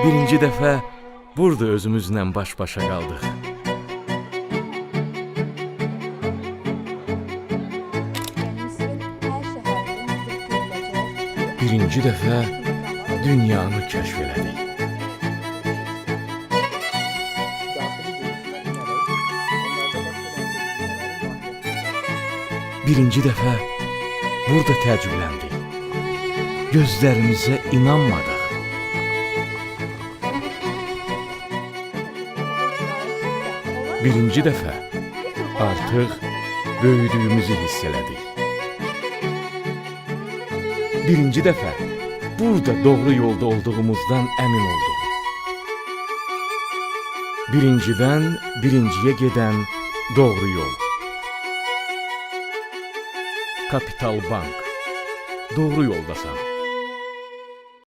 Birinci dəfə burada özümüzlə baş-başa qaldıq. Birinci dəfə dünyanı kəşf elədik. Birinci dəfə burada təəccübləndik. Gözlərimizə inanmadıq. Birinci dəfə artıq böyüdüyümüzü hiss elədik. Birinci dəfə burada doğru yolda olduğumuzdan əmin olduq. Birincidən birinciyə gedən doğru yol. Kapital Bank. Doğru yoldasan.